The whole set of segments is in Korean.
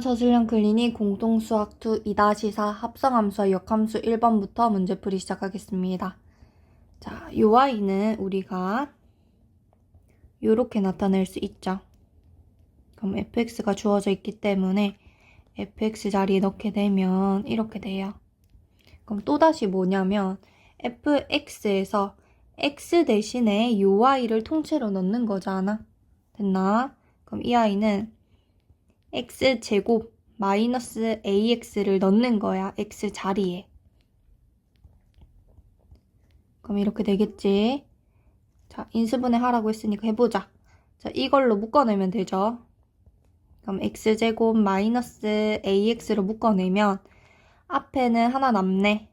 서술형 클리닉 공통수학 2 2-4 합성함수와 역함수 1번부터 문제풀이 시작하겠습니다. 자, 요 y는 우리가 요렇게 나타낼 수 있죠. 그럼 fx가 주어져 있기 때문에 fx 자리에 넣게 되면 이렇게 돼요. 그럼 또다시 뭐냐면 fx에서 x 대신에 요 y를 통째로 넣는 거잖아. 됐나? 그럼 이 y는 x제곱 마이너스 ax를 넣는 거야. x 자리에. 그럼 이렇게 되겠지. 자, 인수분해 하라고 했으니까 해보자. 자, 이걸로 묶어내면 되죠. 그럼 x제곱 마이너스 ax로 묶어내면 앞에는 하나 남네.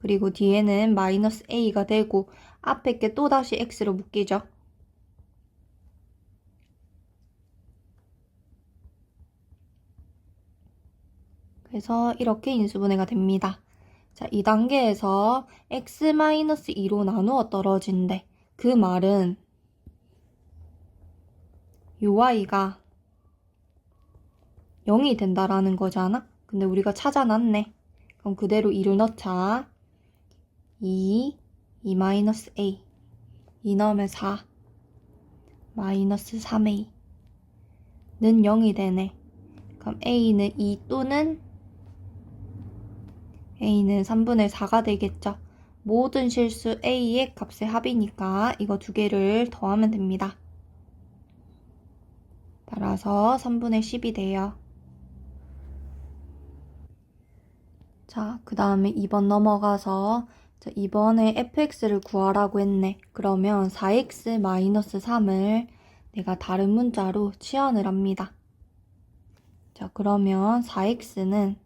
그리고 뒤에는 마이너스 a가 되고 앞에 게 또다시 x로 묶이죠. 그래서 이렇게 인수분해가 됩니다. 자, 2단계에서 x-2로 나누어 떨어진대. 그 말은 요 y가 0이 된다라는 거잖아? 근데 우리가 찾아놨네. 그럼 그대로 2를 넣자. 2-a 2 넣으면 4 마이너스 3a 는 0이 되네. 그럼 a는 2 또는 a는 3분의 4가 되겠죠. 모든 실수 a의 값의 합이니까 이거 두 개를 더하면 됩니다. 따라서 3분의 10이 돼요. 자, 그 다음에 2번 넘어가서 자, 이번에 fx를 구하라고 했네. 그러면 4x-3을 내가 다른 문자로 치환을 합니다. 자, 그러면 4x는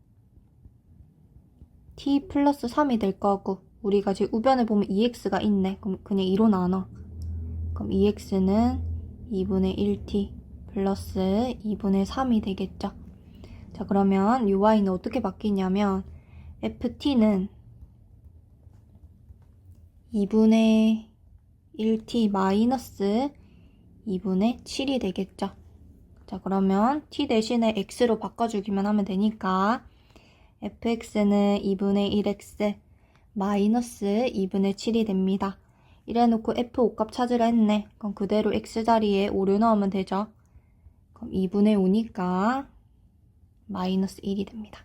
t 플러스 3이 될 거고 우리가 지금 우변에 보면 2x가 있네. 그럼 그냥 2로 나눠. 그럼 2x는 2분의 1t 플러스 2분의 3이 되겠죠. 자, 그러면 uy는 어떻게 바뀌냐면 ft는 2분의 1t 마이너스 2분의 7이 되겠죠. 자, 그러면 t 대신에 x로 바꿔주기만 하면 되니까 fx는 2분의 1x 마이너스 2분의 7이 됩니다. 이래놓고 f5값 찾으라 했네. 그럼 그대로 x자리에 5를 넣으면 되죠. 그럼 2분의 5니까 마이너스 1이 됩니다.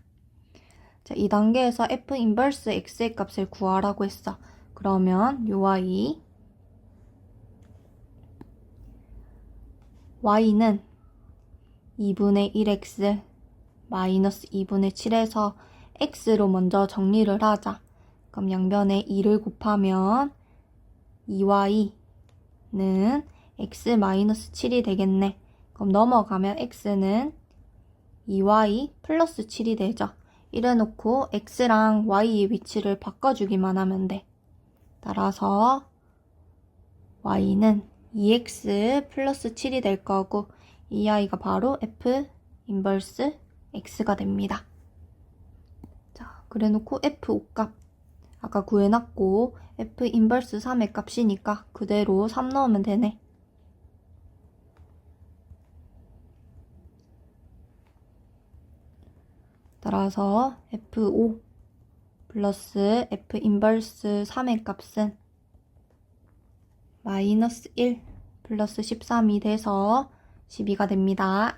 자, 2단계에서 f 인버스 x의 값을 구하라고 했어. 그러면 요 y는 2분의 1x 마이너스 2분의 7에서 x로 먼저 정리를 하자. 그럼 양변에 2를 곱하면 2y는 x 마이너스 7이 되겠네. 그럼 넘어가면 x는 2y 플러스 7이 되죠. 이래놓고 x랑 y의 위치를 바꿔주기만 하면 돼. 따라서 y는 2x 플러스 7이 될 거고 이 i가 바로 f 인버스 x가 됩니다. 자, 그래놓고 f5값 아까 구해놨고 f 인버스 3의 값이니까 그대로 3 넣으면 되네. 따라서 f5 플러스 f 인버스 3의 값은 마이너스 1 플러스 13이 돼서 12가 됩니다.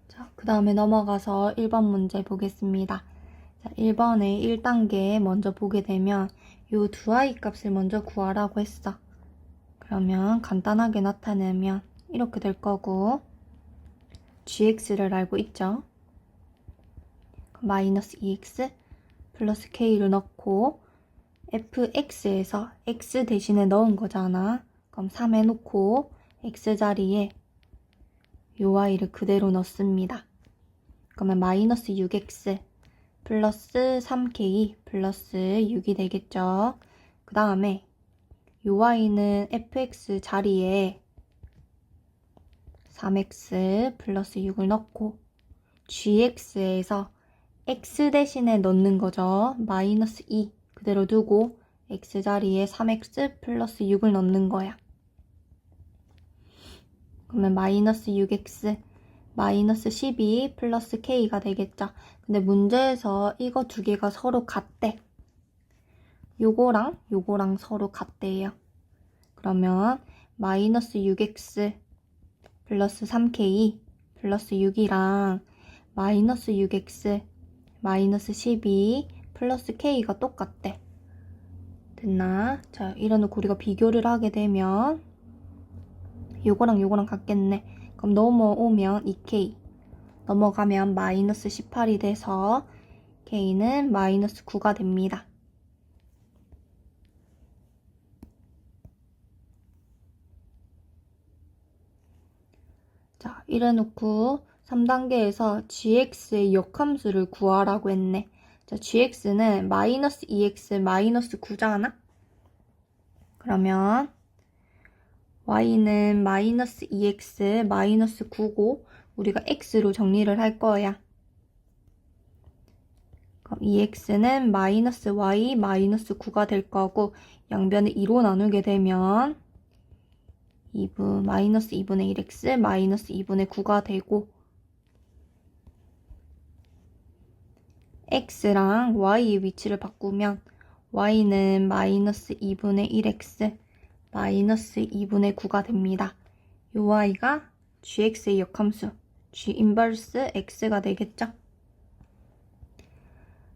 자, 그 다음에 넘어가서 1번 문제 보겠습니다. 자, 1번에 1단계 먼저 보게 되면 요 두 i 값을 먼저 구하라고 했어. 그러면 간단하게 나타내면 이렇게 될 거고 gx를 알고 있죠? 마이너스 2x 플러스 k를 넣고 fx에서 x 대신에 넣은 거잖아. 그럼 3 해놓고 x 자리에 요 y를 그대로 넣습니다. 그러면 마이너스 6x 플러스 3k 플러스 6이 되겠죠. 그 다음에 요 y는 fx 자리에 3x 플러스 6을 넣고 gx에서 x 대신에 넣는 거죠. 마이너스 2 그대로 두고 x 자리에 3x 플러스 6을 넣는 거야. 그러면 마이너스 6x 마이너스 12 플러스 K가 되겠죠. 근데 문제에서 이거 두 개가 서로 같대. 요거랑 요거랑 서로 같대요. 그러면 마이너스 6x 플러스 3k 플러스 6이랑 마이너스 6x 마이너스 12 플러스 k가 똑같대. 됐나? 자, 이래놓고 우리가 비교를 하게 되면 요거랑 요거랑 같겠네. 그럼 넘어오면 2k 넘어가면 마이너스 18이 돼서 k는 마이너스 9가 됩니다. 자, 이래놓고 3단계에서 gx의 역함수를 구하라고 했네. 자, gx는 마이너스 2x 마이너스 9잖아? 그러면 y는 마이너스 2x 마이너스 9고 우리가 x로 정리를 할 거야. 그럼 2x는 마이너스 y 마이너스 9가 될 거고 양변을 2로 나누게 되면 마이너스 2분의 1x 마이너스 2분의 9가 되고 x랑 y의 위치를 바꾸면 y는 마이너스 2분의 1x 마이너스 2분의 9가 됩니다. 요 y가 gx의 역함수 g 인버스 x가 되겠죠?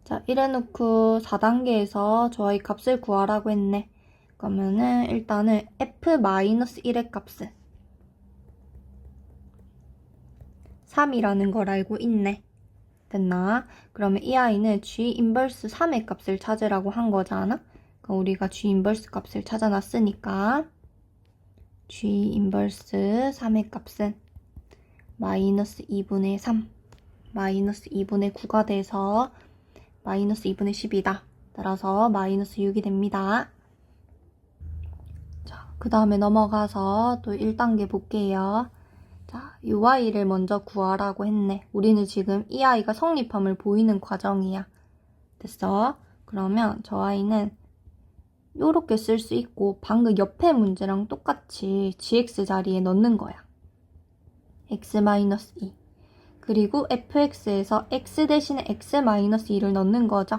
자, 이래놓고 4단계에서 저 y 값을 구하라고 했네. 그러면은 일단은 f-1의 값은 3이라는 걸 알고 있네. 됐나? 그러면 이 아이는 g 인버스 3의 값을 찾으라고 한 거잖아? 그럼 우리가 g 인버스 값을 찾아놨으니까 g 인버스 3의 값은 마이너스 2분의 3 마이너스 2분의 9가 돼서 마이너스 2분의 10이다. 따라서 마이너스 6이 됩니다. 자, 그 다음에 넘어가서 또 1단계 볼게요. 자, 이 y를 먼저 구하라고 했네. 우리는 지금 이 아이가 성립함을 보이는 과정이야. 됐어? 그러면 저 아이는 요렇게 쓸 수 있고 방금 옆에 문제랑 똑같이 gx 자리에 넣는 거야. x-2 그리고 fx에서 x 대신에 x-2를 넣는 거죠.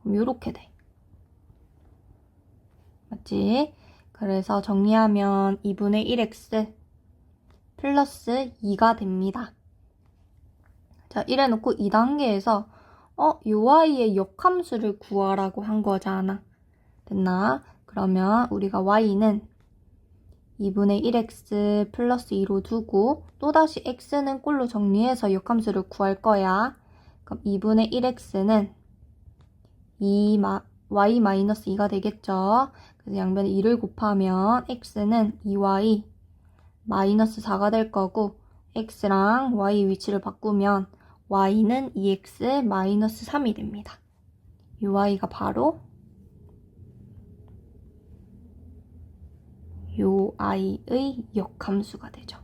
그럼 요렇게 돼. 맞지? 그래서 정리하면 2분의 1x 플러스 2가 됩니다. 자, 이래놓고 2단계에서 요 y의 역함수를 구하라고 한 거잖아. 됐나? 그러면 우리가 y는 2분의 1x 플러스 2로 두고 또다시 x는 꼴로 정리해서 역함수를 구할 거야. 그럼 2분의 1x는 y-2가 되겠죠. 그래서 양변에 2를 곱하면 x는 2y 마이너스 4가 될 거고 x랑 y 위치를 바꾸면 y는 2x 마이너스 3이 됩니다. 이 y가 바로 요 i의 역함수가 되죠.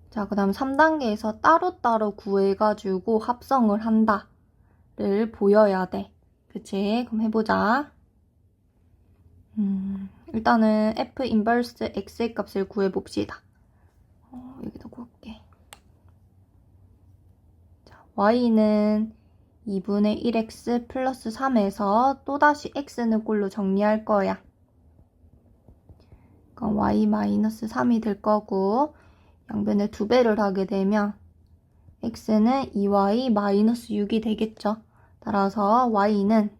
자, 그 다음 3단계에서 따로따로 구해가지고 합성을 한다를 보여야 돼. 그치? 그럼 해보자. 일단은 f 인버스 x의 값을 구해봅시다. 여기다 구할게. 자, y는 2분의 1x 플러스 3에서 또다시 x는 꼴로 정리할 거야. 그럼 y 마이너스 3이 될 거고 양변에 2배를 하게 되면 x는 2y 마이너스 6이 되겠죠. 따라서 y는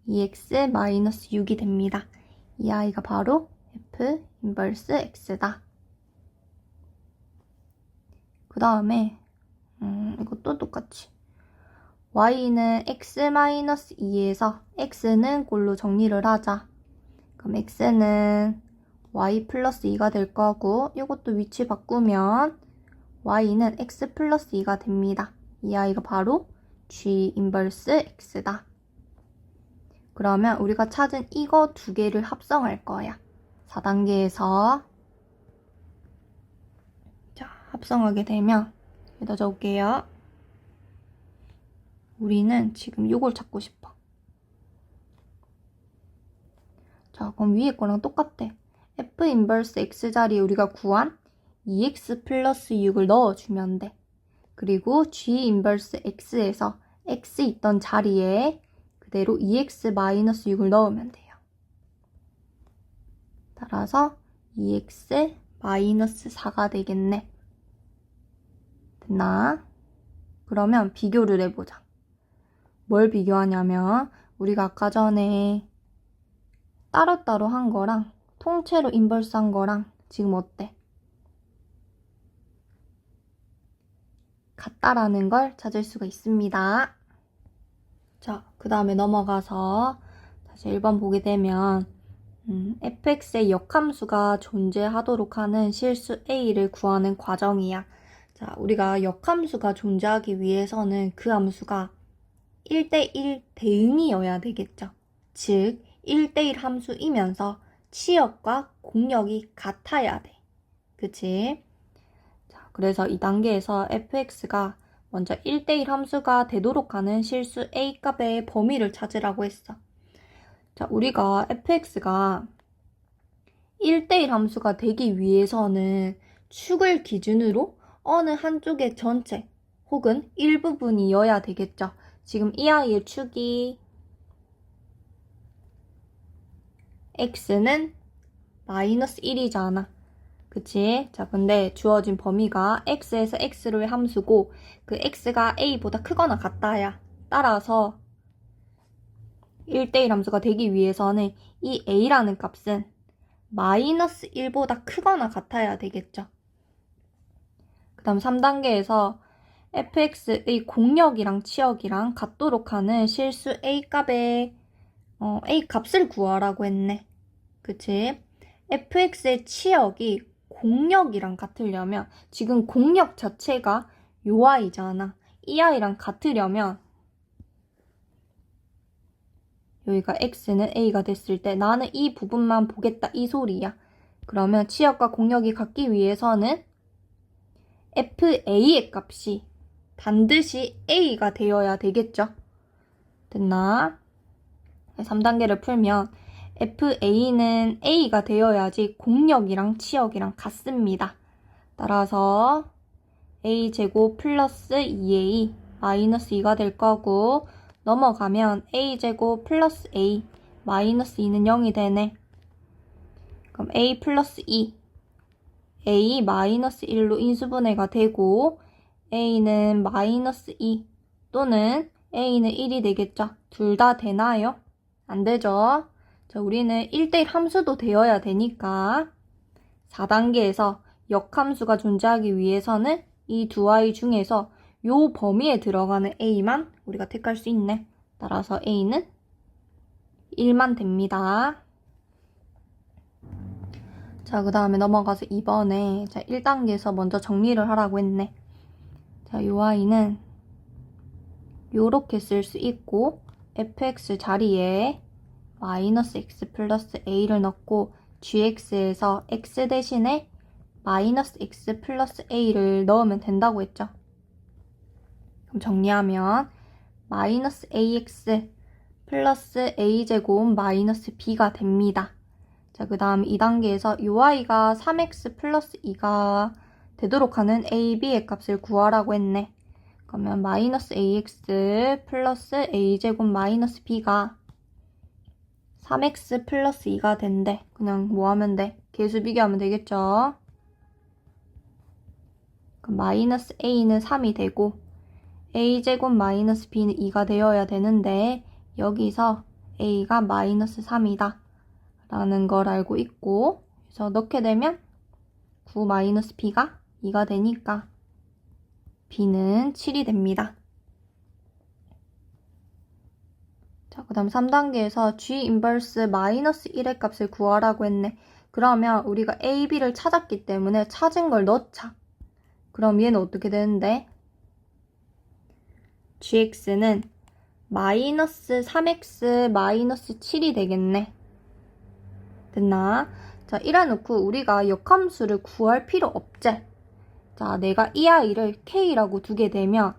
2x 마이너스 6이 됩니다. 이 아이가 바로 f 인버스 x다. 그 다음에 이것도 똑같이 y는 x-2에서 x는 꼴로 정리를 하자. 그럼 x는 y 플러스 2가 될 거고 이것도 위치 바꾸면 y는 x 플러스 2가 됩니다. 이 아이가 바로 g 인버스 x다. 그러면 우리가 찾은 이거 두 개를 합성할 거야. 4단계에서 자, 합성하게 되면 여기다 적을게요. 우리는 지금 이걸 찾고 싶어. 자, 그럼 위에 거랑 똑같아. f 인버스 x 자리에 우리가 구한 2x 플러스 6을 넣어주면 돼. 그리고 g 인버스 x에서 x 있던 자리에 그대로 2x 마이너스 6을 넣으면 돼요. 따라서 2x 마이너스 4가 되겠네. 됐나? 그러면 비교를 해보자. 뭘 비교하냐면 우리가 아까 전에 따로따로 한 거랑 통째로 인버스 한 거랑 지금 어때? 같다라는 걸 찾을 수가 있습니다. 자, 그 다음에 넘어가서 다시 1번 보게 되면 fx의 역함수가 존재하도록 하는 실수 a를 구하는 과정이야. 자, 우리가 역함수가 존재하기 위해서는 그 함수가 1대1 대응이어야 되겠죠. 즉, 1대1 함수이면서 치역과 공역이 같아야 돼. 그치? 자, 그래서 이 단계에서 fx가 먼저 1대1 함수가 되도록 하는 실수 a 값의 범위를 찾으라고 했어. 자, 우리가 fx가 1대1 함수가 되기 위해서는 축을 기준으로 어느 한쪽의 전체 혹은 일부분이어야 되겠죠. 지금 이 아이의 축이 x는 마이너스 1이잖아. 그치? 자, 근데 주어진 범위가 x에서 x로의 함수고 그 x가 a보다 크거나 같다야. 따라서 1대1 함수가 되기 위해서는 이 a라는 값은 마이너스 1보다 크거나 같아야 되겠죠. 그 다음 3단계에서 fx의 공역이랑 치역이랑 같도록 하는 실수 a 값의 a 값을 구하라고 했네. 그치? fx의 치역이 공역이랑 같으려면 지금 공역 자체가 요 아이잖아. 이 아이랑 같으려면 여기가 x는 a가 됐을 때 나는 이 부분만 보겠다 이 소리야. 그러면 치역과 공역이 같기 위해서는 fa의 값이 반드시 a가 되어야 되겠죠. 됐나? 3단계를 풀면 fa는 a가 되어야지 공역이랑 치역이랑 같습니다. 따라서 a제곱 플러스 2a 마이너스 2가 될 거고 넘어가면 a제곱 플러스 a 마이너스 2는 0이 되네. 그럼 a 플러스 2 a 마이너스 1로 인수분해가 되고 a는 마이너스 2 또는 a는 1이 되겠죠. 둘 다 되나요? 안 되죠. 자, 우리는 1대1 함수도 되어야 되니까 4단계에서 역함수가 존재하기 위해서는 이 두 아이 중에서 요 범위에 들어가는 a만 우리가 택할 수 있네. 따라서 a는 1만 됩니다. 자, 그 다음에 넘어가서 2번에 자, 1단계에서 먼저 정리를 하라고 했네. 자, 요 아이는 요렇게 쓸 수 있고 fx 자리에 마이너스 x 플러스 a를 넣고 gx에서 x 대신에 마이너스 x 플러스 a를 넣으면 된다고 했죠. 그럼 정리하면 마이너스 ax 플러스 a제곱 마이너스 b가 됩니다. 자, 그 다음 2단계에서 이 아이가 3x 플러스 2가 되도록 하는 a, b의 값을 구하라고 했네. 그러면 마이너스 ax 플러스 a제곱 마이너스 b가 3x 플러스 2가 된대. 그냥 뭐 하면 돼? 계수 비교하면 되겠죠? 그럼 마이너스 a는 3이 되고 a제곱 마이너스 b는 2가 되어야 되는데 여기서 a가 마이너스 3이다 라는 걸 알고 있고 그래서 넣게 되면 9 마이너스 b가 2가 되니까 b는 7이 됩니다. 자, 그 다음 3단계에서 g 인버스 마이너스 1의 값을 구하라고 했네. 그러면 우리가 a, b를 찾았기 때문에 찾은 걸 넣자. 그럼 얘는 어떻게 되는데? gx는 마이너스 3x 마이너스 7이 되겠네. 됐나? 자, 이래놓고 우리가 역함수를 구할 필요 없지. 자, 내가 이 아이를 k라고 두게 되면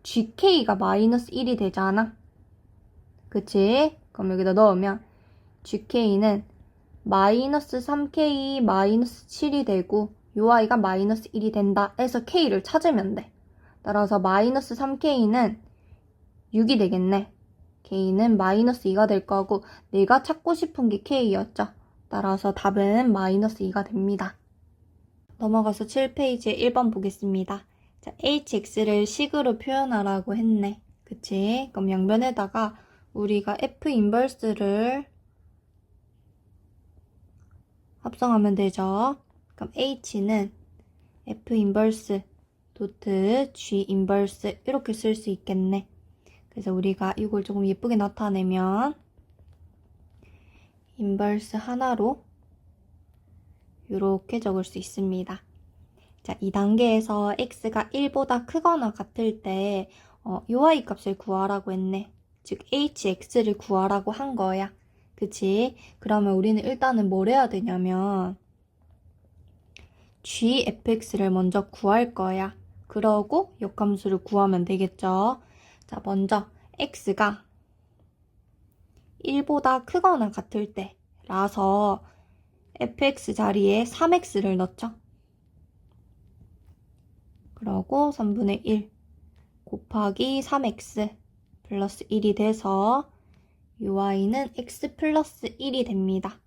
gk가 마이너스 1이 되잖아. 그치? 그럼 여기다 넣으면 gk는 마이너스 3k 마이너스 7이 되고 요 i가 마이너스 1이 된다 해서 k를 찾으면 돼. 따라서 마이너스 3k는 6이 되겠네. k는 마이너스 2가 될 거고 내가 찾고 싶은 게 k였죠. 따라서 답은 마이너스 2가 됩니다. 넘어가서 7페이지에 1번 보겠습니다. 자, hx를 식으로 표현하라고 했네. 그치? 그럼 양변에다가 우리가 f 인버스를 합성하면 되죠. 그럼 h는 f 인버스 도트 g 인버스 이렇게 쓸 수 있겠네. 그래서 우리가 이걸 조금 예쁘게 나타내면 인버스 하나로 이렇게 적을 수 있습니다. 자, 2단계에서 x가 1보다 크거나 같을 때 ui 값을 구하라고 했네. 즉 hx를 구하라고 한 거야. 그치? 그러면 우리는 일단은 뭘 해야 되냐면 gfx를 먼저 구할 거야. 그러고 역함수를 구하면 되겠죠. 자, 먼저 x가 1보다 크거나 같을 때 라서 fx 자리에 3x를 넣죠. 그러고 3분의 1 곱하기 3x 플러스 1이 돼서 ui는 x 플러스 1이 됩니다.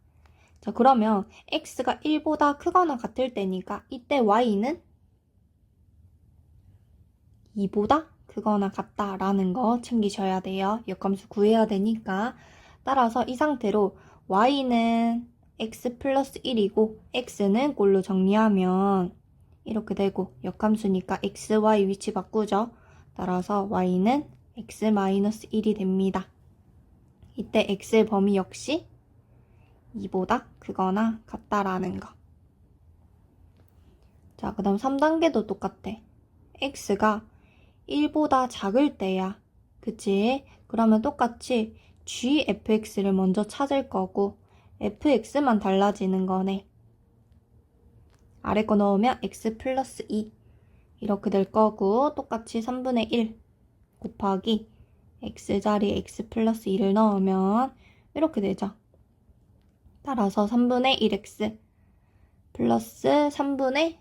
자, 그러면 x가 1보다 크거나 같을 때니까 이때 y는 2보다 크거나 같다라는 거 챙기셔야 돼요. 역함수 구해야 되니까. 따라서 이 상태로 y는 x 플러스 1이고 x는 꼴로 정리하면 이렇게 되고 역함수니까 x, y 위치 바꾸죠. 따라서 y는 x 마이너스 1이 됩니다. 이때 x의 범위 역시 2보다 크거나 같다라는 거. 자, 그 다음 3단계도 똑같아. x가 1보다 작을 때야. 그치? 그러면 똑같이 gfx를 먼저 찾을 거고 fx만 달라지는 거네. 아래 거 넣으면 x 플러스 2 이렇게 될 거고 똑같이 3분의 1 곱하기 x 자리에 x 플러스 2를 넣으면 이렇게 되죠. 따라서 3분의 1x 플러스 3분의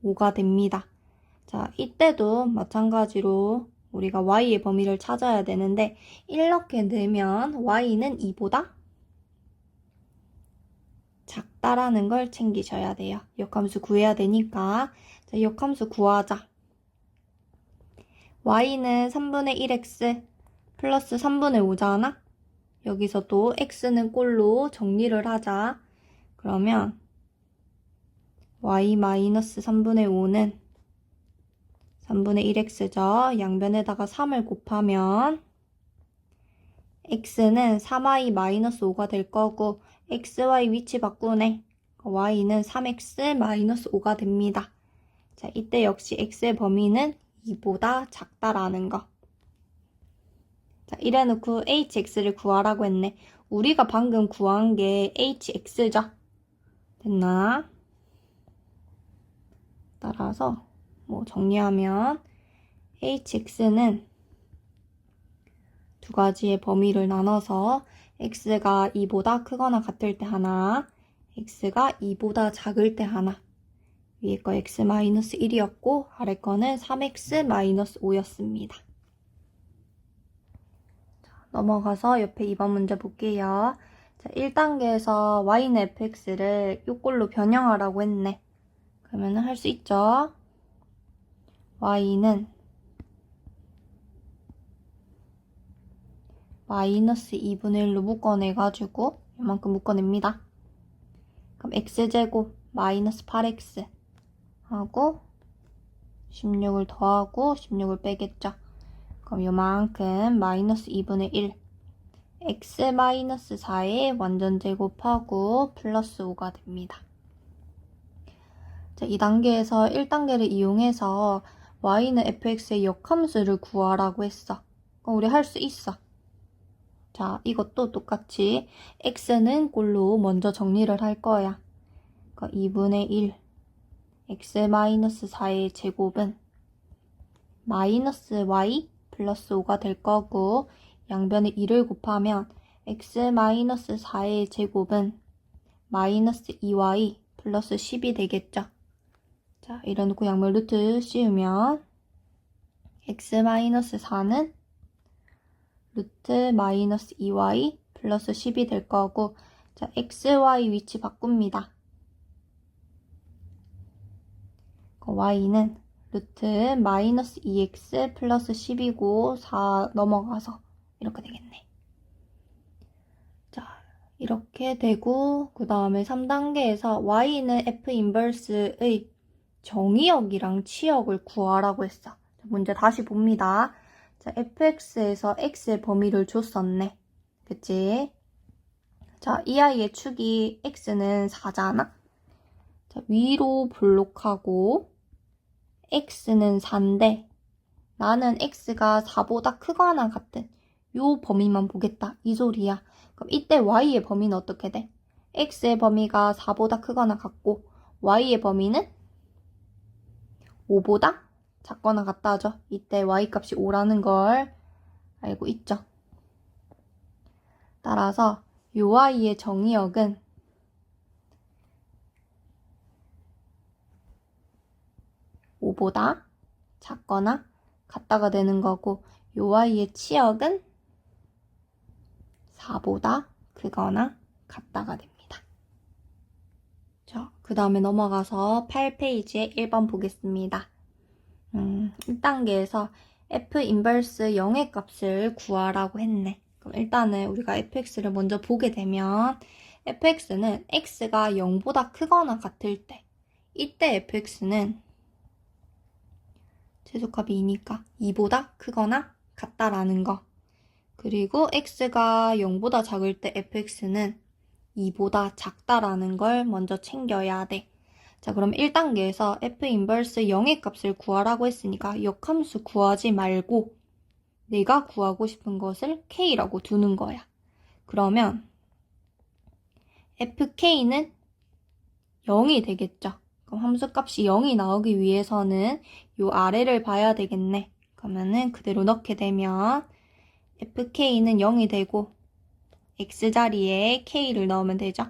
5가 됩니다. 자, 이때도 마찬가지로 우리가 y의 범위를 찾아야 되는데 이렇게 되면 y는 2보다 작다라는 걸 챙기셔야 돼요. 역함수 구해야 되니까. 자, 역함수 구하자. y는 3분의 1x 플러스 3분의 5잖아? 여기서 또 x는 꼴로 정리를 하자. 그러면 y 마이너스 3분의 5는 3분의 1x죠. 양변에다가 3을 곱하면 x는 3y 마이너스 5가 될 거고 xy 위치 바꾸네. y는 3x 마이너스 5가 됩니다. 자, 이때 역시 x의 범위는 2보다 작다라는 거. 자, 이래놓고 hx를 구하라고 했네. 우리가 방금 구한 게 hx죠. 됐나? 따라서 뭐 정리하면 hx는 두 가지의 범위를 나눠서 x가 2보다 크거나 같을 때 하나, x가 2보다 작을 때 하나. 위에 거 x-1이었고 아래 거는 3x-5였습니다. 넘어가서 옆에 2번 문제 볼게요. 자, 1단계에서 y는 fx를 요꼴로 변형하라고 했네. 그러면 할 수 있죠. y는 마이너스 2분의 1로 묶어내가지고 이만큼 묶어냅니다. 그럼 x제곱 마이너스 8x 하고 16을 더하고 16을 빼겠죠. 그럼 요만큼 마이너스 2분의 1 x 마이너스 4의 완전 제곱하고 플러스 5가 됩니다. 자, 2단계에서 1단계를 이용해서 y는 fx의 역함수를 구하라고 했어. 그럼 우리 할 수 있어. 자, 이것도 똑같이 x는 꼴로 먼저 정리를 할 거야. 그러니까 2분의 1 x-4의 제곱은 마이너스 y 플러스 5가 될 거고 양변에 2를 곱하면 x-4의 제곱은 마이너스 2y 플러스 10이 되겠죠. 자, 이래놓고 양면 루트 씌우면 x 마이너스 4는 루트 마이너스 2y 플러스 10이 될 거고, 자, x, y 위치 바꿉니다. y는 루트 마이너스 2x 플러스 10이고 4 넘어가서 이렇게 되겠네. 자, 이렇게 되고 그 다음에 3단계에서 y는 f 인버스의 정의역이랑 치역을 구하라고 했어. 자, 문제 다시 봅니다. 자, fx에서 x의 범위를 줬었네. 그치? 자, 이 아이의 축이 x는 4잖아? 자, 위로 볼록하고 x는 4인데 나는 x가 4보다 크거나 같은 요 범위만 보겠다. 이 소리야. 그럼 이때 y의 범위는 어떻게 돼? x의 범위가 4보다 크거나 같고 y의 범위는 5보다 작거나 같다 하죠. 이때 y값이 5라는 걸 알고 있죠. 따라서 요 y의 정의역은 5보다 작거나 같다가 되는 거고 요 y의 치역은 4보다 크거나 같다가 됩니다. 자, 그 다음에 넘어가서 8페이지에 1번 보겠습니다. 1단계에서 f 인버스 0의 값을 구하라고 했네. 그럼 일단은 우리가 fx를 먼저 보게 되면 fx는 x가 0보다 크거나 같을 때 이때 fx는 최소값이 2니까 2보다 크거나 같다라는 거. 그리고 x가 0보다 작을 때 fx는 2보다 작다라는 걸 먼저 챙겨야 돼. 자, 그럼 1단계에서 f 인버스 0의 값을 구하라고 했으니까 역함수 구하지 말고 내가 구하고 싶은 것을 k라고 두는 거야. 그러면 fk는 0이 되겠죠. 그럼 함수값이 0이 나오기 위해서는 요 아래를 봐야 되겠네. 그러면은 그대로 넣게 되면 fk는 0이 되고 x자리에 k를 넣으면 되죠.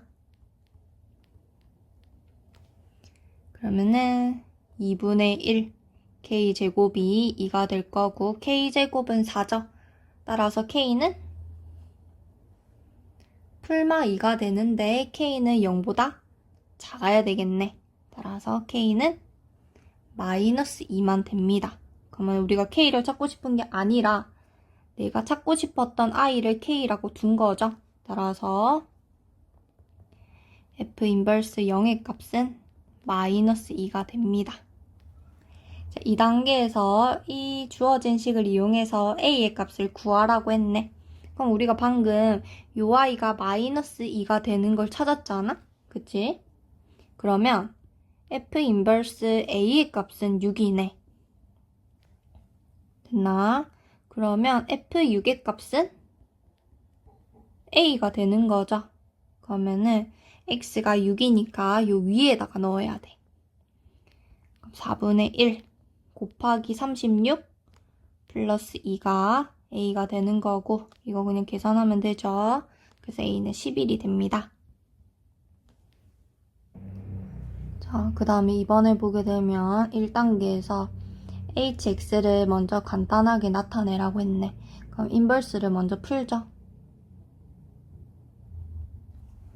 그러면은 2분의 1 k제곱이 2가 될 거고 k제곱은 4죠. 따라서 k는 풀마 2가 되는데 k는 0보다 작아야 되겠네. 따라서 k는 마이너스 2만 됩니다. 그러면 우리가 k를 찾고 싶은 게 아니라 내가 찾고 싶었던 i를 k라고 둔 거죠. 따라서 f 인버스 0의 값은 마이너스 2가 됩니다. 자, 2단계에서 이 주어진 식을 이용해서 a의 값을 구하라고 했네. 그럼 우리가 방금 요 i가 마이너스 2가 되는 걸 찾았잖아? 그치? 그러면 f 인버스 a의 값은 6이네. 됐나? 그러면 f6의 값은 a가 되는 거죠. 그러면은 x가 6이니까 요 위에다가 넣어야 돼. 4분의 1 곱하기 36 플러스 2가 a가 되는 거고 이거 그냥 계산하면 되죠. 그래서 a는 11이 됩니다. 자, 그 다음에 2번을 보게 되면 1단계에서 hx를 먼저 간단하게 나타내라고 했네. 그럼 인버스를 먼저 풀죠.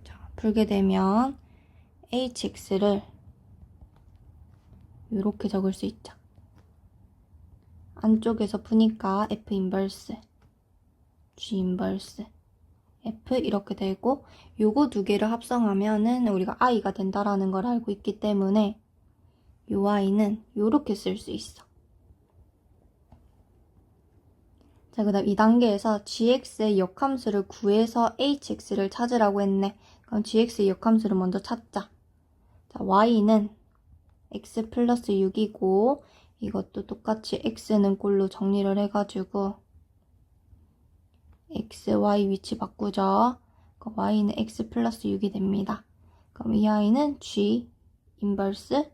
자, 풀게 되면 hx를 이렇게 적을 수 있죠. 안쪽에서 푸니까 f 인버스, g 인버스, f 이렇게 되고 요거 두 개를 합성하면은 우리가 i가 된다라는 걸 알고 있기 때문에 요 i는 요렇게 쓸 수 있어. 자, 그 다음 2단계에서 gx의 역함수를 구해서 hx를 찾으라고 했네. 그럼 gx의 역함수를 먼저 찾자. 자, y는 x 플러스 6이고 이것도 똑같이 x는 꼴로 정리를 해가지고 x, y 위치 바꾸죠. 그럼 y는 x 플러스 6이 됩니다. 그럼 이 i는 g 인버스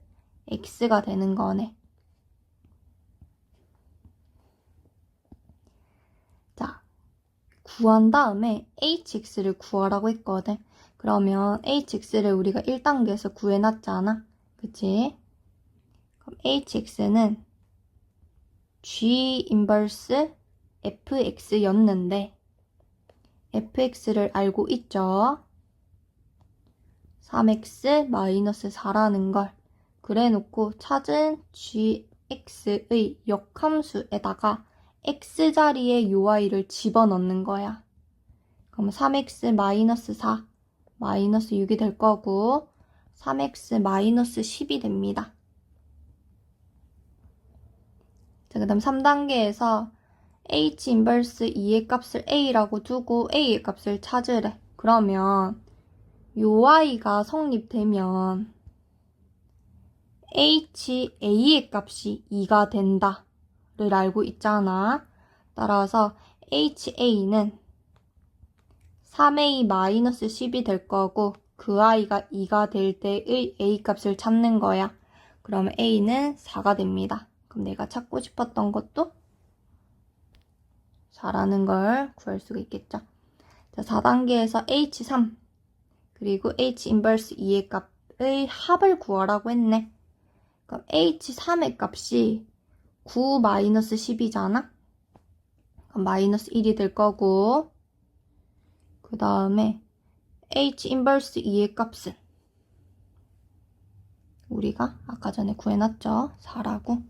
x가 되는 거네. 자, 구한 다음에 hx를 구하라고 했거든. 그러면 hx를 우리가 1단계에서 구해놨잖아. 그치? 그럼 hx는 g 인버스 fx였는데 fx를 알고 있죠? 3x-4라는 걸 그래놓고 찾은 gx의 역함수에다가 x자리에 ui를 집어넣는 거야. 그럼 3x-4 마이너스 6이 될 거고 3x-10이 됩니다. 자, 그 다음 3단계에서 h 인버스 2의 값을 a라고 두고 a의 값을 찾으래. 그러면 ui가 성립되면 a의 값이 2가 된다를 알고 있잖아. 따라서 ha는 3a-10이 될 거고 그 i가 2가 될 때의 a 값을 찾는 거야. 그러면 a는 4가 됩니다. 그럼 내가 찾고 싶었던 것도 4라는 걸 구할 수가 있겠죠. 자, 4단계에서 h3 그리고 h 인버스 2의 값의 합을 구하라고 했네. 그럼 h3의 값이 9-10이잖아. 그럼 마이너스 1이 될 거고 그 다음에 h 인버스 2의 값은 우리가 아까 전에 구해놨죠. 4라고.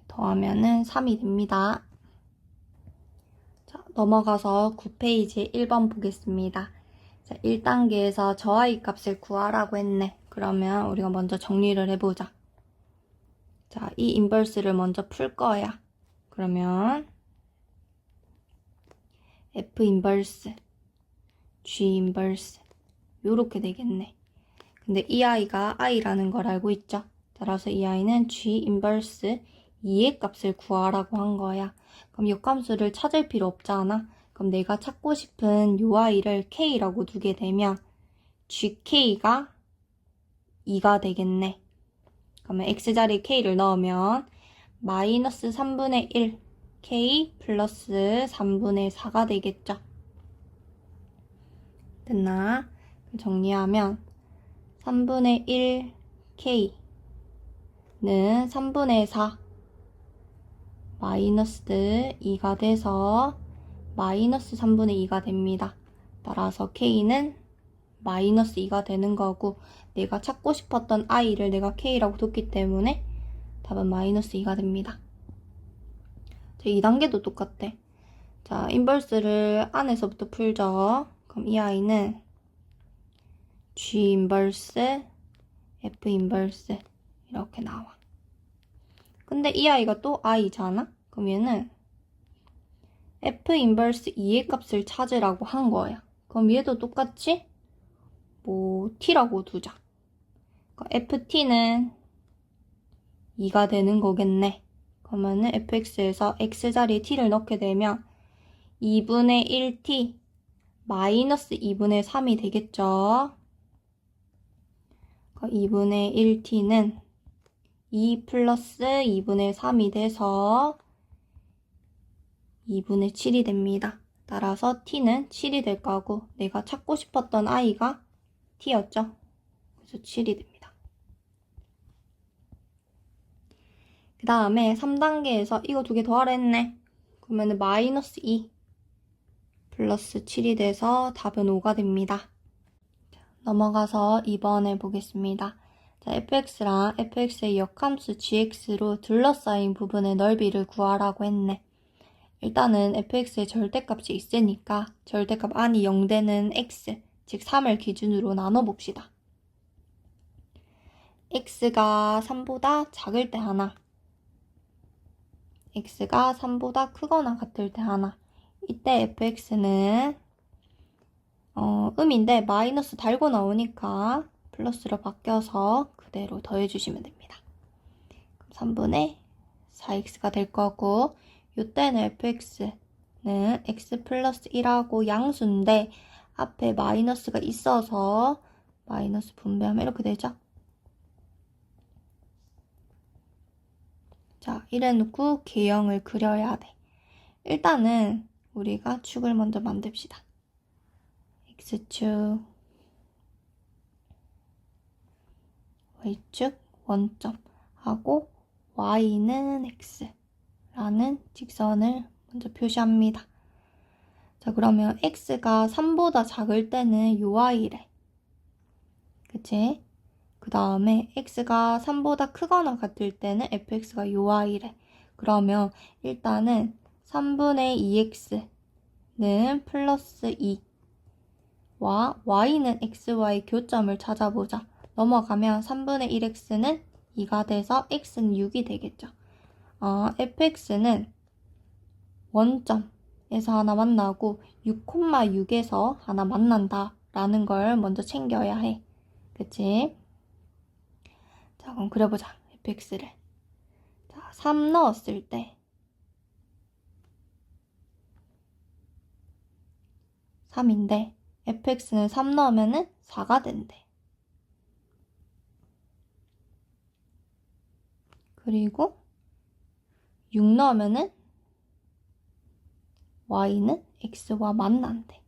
더하면은 3이 됩니다. 자, 넘어가서 9페이지 1번 보겠습니다. 자, 1단계에서 저 i 값을 구하라고 했네. 그러면 우리가 먼저 정리를 해보자. 자, 이 인버스를 먼저 풀 거야. 그러면 f 인버스, g 인버스 요렇게 되겠네. 근데 이 i가 i라는 걸 알고 있죠? 따라서 이 i는 g 인버스 2의 값을 구하라고 한 거야. 그럼 역함수를 찾을 필요 없잖아. 그럼 내가 찾고 싶은 요 i를 k라고 두게 되면 gk가 2가 되겠네. 그러면 x자리에 k를 넣으면 마이너스 3분의 1 k 플러스 3분의 4가 되겠죠. 됐나? 정리하면 3분의 1 k는 3분의 4 마이너스 2가 돼서 마이너스 3분의 2가 됩니다. 따라서 k는 마이너스 2가 되는 거고 내가 찾고 싶었던 i를 내가 k라고 뒀기 때문에 답은 마이너스 2가 됩니다. 자, 2단계도 똑같아. 자, 인버스를 안에서부터 풀죠. 그럼 이 i는 g 인버스 f 인버스 이렇게 나와. 근데 이 i가 또 i잖아? 그럼 얘는 f 인버스 2의 값을 찾으라고 한 거야. 그럼 얘도 똑같이 t라고 두자. ft는 2가 되는 거겠네. 그러면은 fx에서 x자리에 t를 넣게 되면 2분의 1t 마이너스 2분의 3이 되겠죠. 2분의 1t는 2 플러스 2분의 3이 돼서 2분의 7이 됩니다. 따라서 t는 7이 될 거고 내가 찾고 싶었던 i가 t였죠. 그래서 7이 됩니다. 그 다음에 3단계에서 이거 두 개 더하라 했네. 그러면 마이너스 2 플러스 7이 돼서 답은 5가 됩니다. 넘어가서 2번에 보겠습니다. 자, fx랑 fx의 역함수 gx로 둘러싸인 부분의 넓이를 구하라고 했네. 일단은 fx의 절대값이 있으니까 절대값 안이 0되는 x, 즉 3을 기준으로 나눠봅시다. x가 3보다 작을 때 하나, x가 3보다 크거나 같을 때 하나. 이때 fx는 음인데 마이너스 달고 나오니까 플러스로 바뀌어서 그대로 더해주시면 됩니다. 그럼 3분의 4x가 될 거고 이때는 fx는 x 플러스 1하고 양수인데 앞에 마이너스가 있어서 마이너스 분배하면 이렇게 되죠. 자, 이래놓고 계형을 그려야 돼. 일단은 우리가 축을 먼저 만듭시다. x축, y축 원점 하고 y는 x라는 직선을 먼저 표시합니다. 자, 그러면 x가 3보다 작을 때는 ui래. 그치? 그 다음에 x가 3보다 크거나 같을 때는 fx가 ui래. 그러면 일단은 3분의 2x는 플러스 2와 y는 xy 교점을 찾아보자. 넘어가면 3분의 1x는 2가 돼서 x는 6이 되겠죠. fx는 원점에서 하나 만나고 6,6에서 하나 만난다 라는 걸 먼저 챙겨야 해. 그치? 자, 그럼 그려보자. fx를. 자, 3 넣었을 때 3인데 fx는 3 넣으면은 4가 된대. 그리고 6 넣으면은 y는 x와 만난대.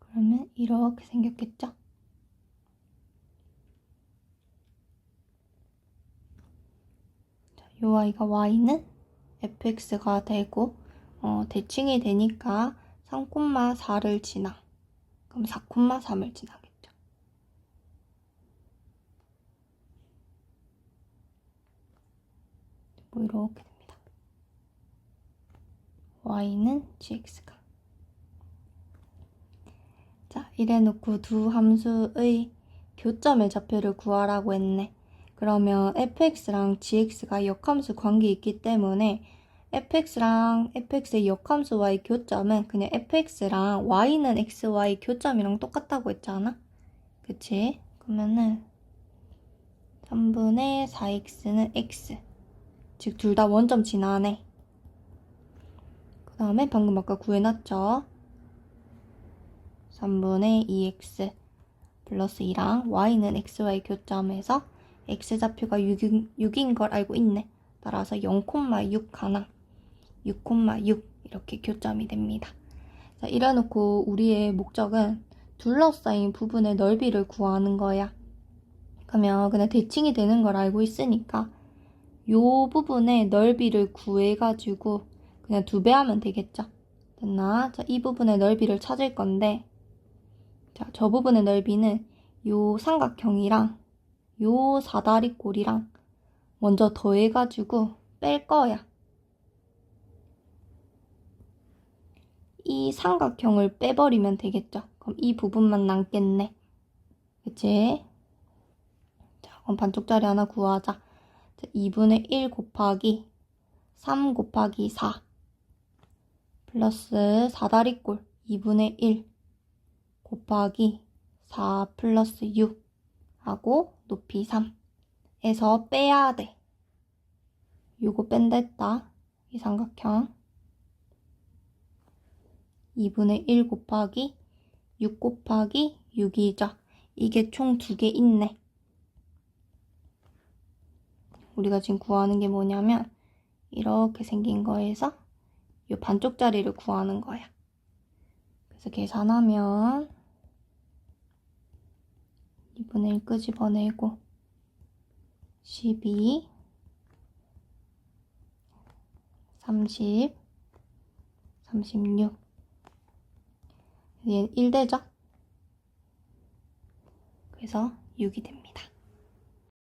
그러면 이렇게 생겼겠죠? 자, 요 y가 y는 fx가 되고 대칭이 되니까 3,4를 지나. 그럼 4,3을 지나겠죠. 뭐 이렇게 됩니다. y는 gx가. 자, 이래놓고 두 함수의 교점의 좌표를 구하라고 했네. 그러면 fx랑 gx가 역함수 관계 있기 때문에 fx랑 fx의 역함수와의 교점은 그냥 fx랑 y는 xy 교점이랑 똑같다고 했잖아. 그치? 그러면은 3분의 4x는 x. 즉, 둘 다 원점 지나네. 그 다음에 방금 아까 구해놨죠? 3분의 2x 플러스 2랑 y는 xy 교점에서 x좌표가 6인 걸 알고 있네. 따라서 0,6 가나 6,6 이렇게 교점이 됩니다. 자, 이래놓고 우리의 목적은 둘러싸인 부분의 넓이를 구하는 거야. 그러면 그냥 대칭이 되는 걸 알고 있으니까 요 부분의 넓이를 구해가지고 그냥 2배 하면 되겠죠. 됐나? 자, 이 부분의 넓이를 찾을 건데 자, 저 부분의 넓이는 요 삼각형이랑 요 사다리꼴이랑 먼저 더해가지고 뺄 거야. 이 삼각형을 빼버리면 되겠죠. 그럼 이 부분만 남겠네. 그치? 자, 그럼 반쪽짜리 하나 구하자. 자, 2분의 1 곱하기 3 곱하기 4 플러스 사다리꼴 2분의 1 곱하기 4 플러스 6 하고 높이 3에서 빼야 돼. 요거 뺀다 했다. 이 삼각형 2분의 1 곱하기 6 곱하기 6이죠. 이게 총 2개 있네. 우리가 지금 구하는 게 뭐냐면 이렇게 생긴 거에서 요 반쪽짜리를 구하는 거야. 그래서 계산하면 2분의 1 끄집어내고 12 30 36 얘는 1되죠? 그래서 6이 됩니다.